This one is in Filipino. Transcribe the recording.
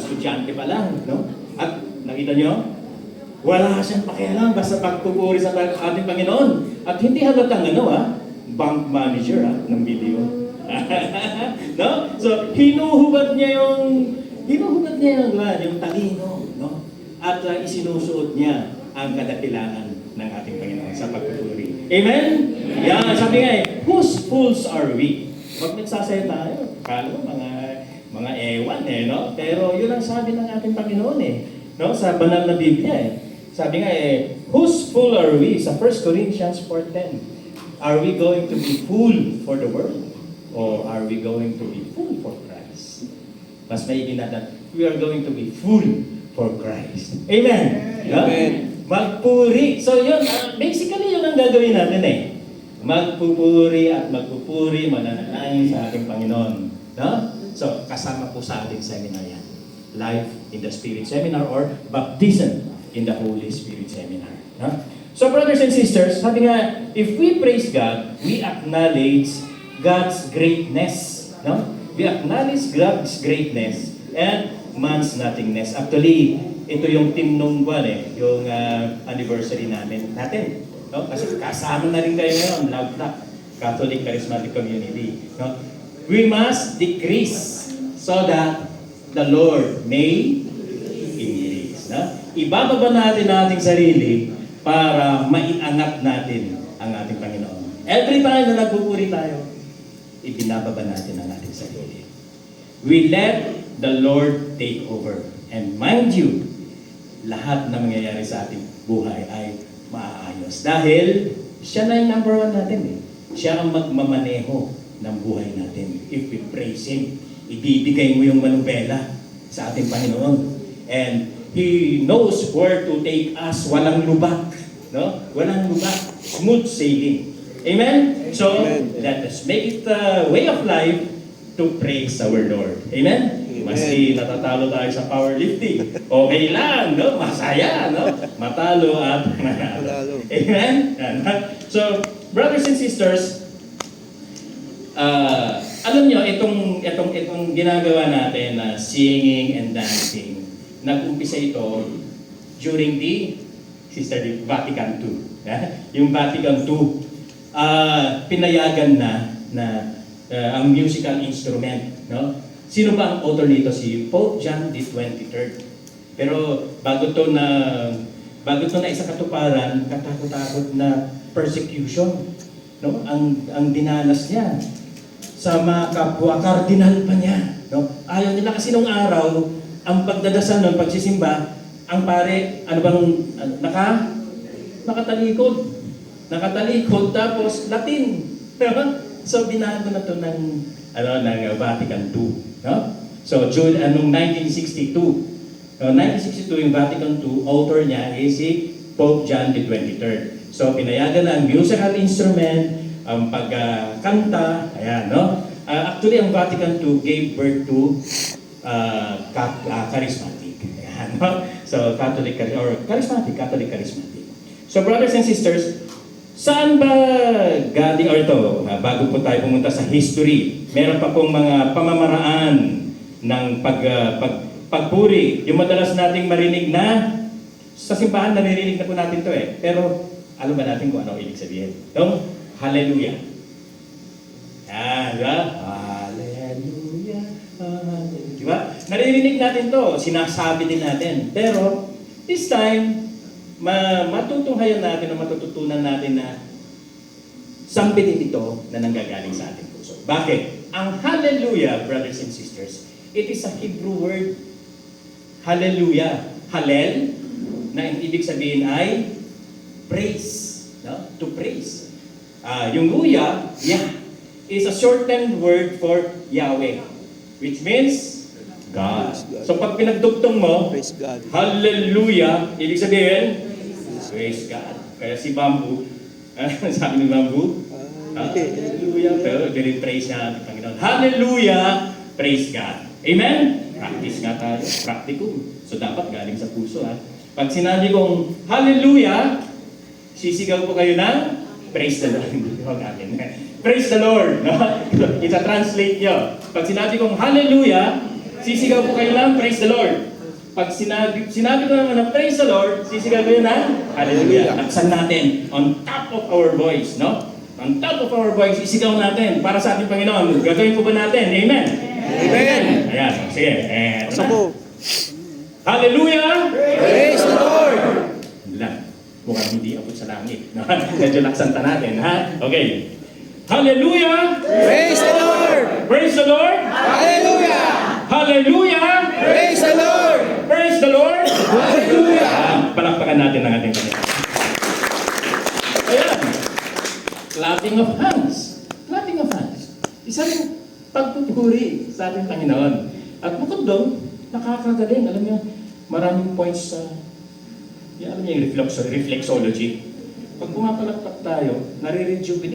estudyante pa lang, no? At nakita nyo, wala siyang pakialam basta pagpupuri sa ating Panginoon. At hindi halatang bank manager ng video. No? So, hinuhubad niya yung talino, no? At isinusuot niya ang kadakilaan ng ating Panginoon sa pagpupuri. Amen? Yan, sabi nga whose fools are we? Pag nagsasaya tayo, kala mo mga ewan no? Pero yun ang sabi ng ating Panginoon no? Sa banal na Biblia Sabi nga whose fool are we? Sa 1 Corinthians 4:10. Are we going to be fool for the world? Or are we going to be fool for Christ? Mas maigi na that we are going to be fool for Christ. Amen? Amen. Magpuri. So yun, basically yun ang gagawin natin Magpupuri at magpupuri, mananalangin sa ating Panginoon. No? So, kasama po sa ating seminar yan. Life in the Spirit Seminar or Baptism in the Holy Spirit Seminar. No? So, brothers and sisters, sabi nga, if we praise God, we acknowledge God's greatness. No? We acknowledge God's greatness and man's nothingness. Actually, ito yung team nung yung anniversary natin. No? Kasi kasama na rin kayo ngayon, Love Flock, Catholic Charismatic Community. No? We must decrease so that the Lord may increase. No? Ibababa natin ating sarili para maiangat natin ang ating Panginoon. Every time na nagpupuri tayo, ibinababa natin ang ating sarili. We let the Lord take over. And mind you, lahat na mangyayari sa ating buhay ay maaayos. Dahil siya na yung number one natin Siya ang magmamaneho ng buhay natin. If we praise Him, ibibigay mo yung manubela sa ating Panginoon. And He knows where to take us. Walang lubak. No? Walang lubak. Smooth sailing. Amen? So, let us make it a way of life to praise our Lord. Amen? Maski natatalo tayo sa powerlifting, okay lang, no? Masaya, no? Matalo at manalo. Amen? So, brothers and sisters, alam nyo, itong ginagawa natin na singing and dancing, nag-umpisa ito during the Vatican II. Yung Vatican II, pinayagan na ang musical instrument, no? Sino ba ang author nito? Si Pope John the 23rd. Pero bago to na isa katuparan, katakot-takot na persecution, no? Ang dinanas niya sa mga kapwa kardinal pa niya, no? Ayaw nila kasi nung araw, ang pagdadasal nun, pagsisimba, ang pare, nakatalikod, tapos Latin. So binago na to ng Vatican II. No? So, noong 1962, yung Vatican II, author niya is si Pope John the 23rd. So, pinayagan na ang musical instrument, ang pagkanta, ayan, no? Actually, ang Vatican II gave birth to charismatic. Ayan, no? So, Catholic charismatic. So, brothers and sisters, saan ba galing bago po tayo pumunta sa history, meron pa pong mga pamamaraan ng pagpuri. Yung madalas nating marinig na, sa simbahan naririnig na po natin to Pero, alam ba natin kung ano ibig sabihin? Yung hallelujah. Diba? Hallelujah, hallelujah. Diba? Naririnig natin to, sinasabi din natin. Pero, this time, matutunghayan natin o matututunan natin na sampitin ito na nanggagaling sa ating puso. Bakit? Ang hallelujah, brothers and sisters, it is a Hebrew word. Hallelujah. Hallel, na ang ibig sabihin ay praise. No? To praise. Yung luya, is a shortened word for Yahweh, which means God. So pag pinagdugtong mo, Praise God. Hallelujah, ibig sabihin, praise God. Kaya si Bamboo, sabi ni Bamboo, Hallelujah, pero praise nga ang Panginoon. Hallelujah, praise God. Amen? Practice nga tayo, practicum. So dapat galing sa puso Pag sinabi kong Hallelujah, sisigaw po kayo ng praise the Lord. Praise the Lord. No? Isa-translate nyo. Pag sinabi kong Hallelujah, sisigaw po kayo ng praise the Lord. Pag sinabi ko naman na praise the Lord, sisigaw ko yun ng hallelujah. Laksan natin on top of our voice, no? On top of our voice, isigaw natin para sa ating Panginoon. Gagawin po ba natin? Amen? Amen. Ayan, sige. Sa po. Hallelujah! Praise the Lord. Lang. Mukhang hindi abot sa langit. Medyo laksanta natin, ha? Okay. Hallelujah! Praise the Lord. Praise the Lord! Hallelujah. Hallelujah! Praise the Lord. Praise the Lord! Hallelujah. Palakpakan natin ang ating Panginoon. Ayan. Clapping of hands. Clapping of hands. Isang pagpupuri sa ating Panginoon. At bukod doon, nakakagaling. Alam niyo, maraming points sa alam niyo yung reflexology. Pag pumapalakpak tayo, nare-rejuvenate